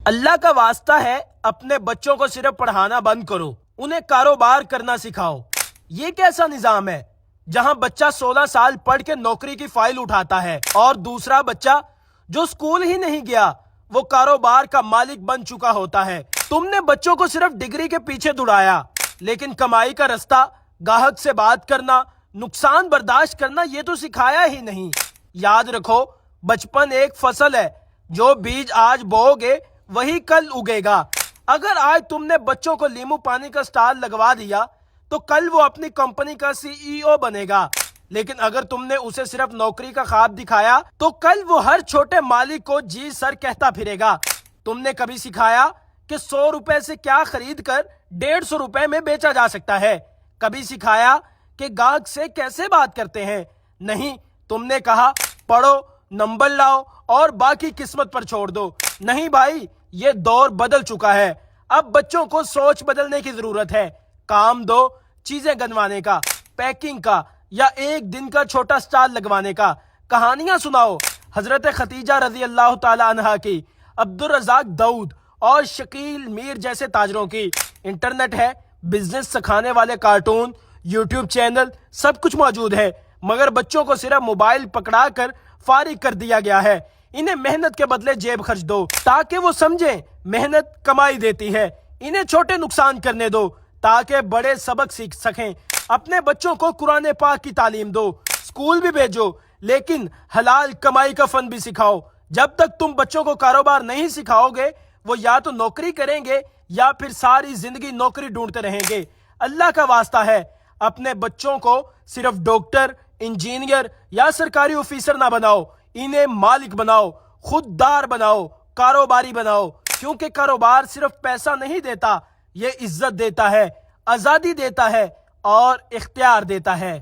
اللہ کا واسطہ ہے اپنے بچوں کو صرف پڑھانا بند کرو، انہیں کاروبار کرنا سکھاؤ۔ یہ کیسا نظام ہے جہاں بچہ 16 سال پڑھ کے نوکری کی فائل اٹھاتا ہے اور دوسرا بچہ جو سکول ہی نہیں گیا وہ کاروبار کا مالک بن چکا ہوتا ہے۔ تم نے بچوں کو صرف ڈگری کے پیچھے دوڑایا، لیکن کمائی کا رستہ، گاہک سے بات کرنا، نقصان برداشت کرنا یہ تو سکھایا ہی نہیں۔ یاد رکھو، بچپن ایک فصل ہے، جو بیج آج بو گے وہی کل اگے گا۔ اگر آج تم نے بچوں کو لیمو پانی کا سٹال لگوا دیا تو کل وہ اپنی کمپنی کا CEO بنے گا، لیکن اگر تم نے اسے صرف نوکری کا خواب دکھایا تو کل وہ ہر چھوٹے مالک کو جی سر کہتا پھرے گا۔ تم نے کبھی سکھایا کہ 100 روپے سے کیا خرید کر 150 روپے میں بیچا جا سکتا ہے؟ کبھی سکھایا کہ گاہک سے کیسے بات کرتے ہیں؟ نہیں، تم نے کہا پڑھو، نمبر لاؤ اور باقی قسمت پر چھوڑ دو۔ نہیں بھائی، یہ دور بدل چکا ہے۔ اب بچوں کو سوچ بدلنے کی ضرورت ہے۔ کام دو، چیزیں گنوانے کا، پیکنگ کا یا ایک دن کا چھوٹا سٹال لگوانے کا۔ کہانیاں سناؤ حضرت ختیجہ رضی اللہ تعالی عنہا کی، عبدالرزاق داؤد اور شکیل میر جیسے تاجروں کی۔ انٹرنیٹ ہے، بزنس سکھانے والے کارٹون، یوٹیوب چینل، سب کچھ موجود ہے، مگر بچوں کو صرف موبائل پکڑا کر فارغ کر دیا گیا ہے۔ انہیں محنت کے بدلے جیب خرچ دو تاکہ وہ سمجھیں محنت کمائی دیتی ہے۔ انہیں چھوٹے نقصان کرنے دو تاکہ بڑے سبق سیکھ سکیں۔ اپنے بچوں کو قرآن پاک کی تعلیم دو، اسکول بھی بھیجو، لیکن حلال کمائی کا فن بھی سکھاؤ۔ جب تک تم بچوں کو کاروبار نہیں سکھاؤ گے، وہ یا تو نوکری کریں گے یا پھر ساری زندگی نوکری ڈھونڈتے رہیں گے۔ اللہ کا واسطہ ہے اپنے بچوں کو صرف ڈاکٹر، انجینئر یا سرکاری آفیسر نہ بناؤ، انہیں مالک بناؤ، خوددار بناؤ، کاروباری بناؤ، کیونکہ کاروبار صرف پیسہ نہیں دیتا، یہ عزت دیتا ہے، آزادی دیتا ہے اور اختیار دیتا ہے۔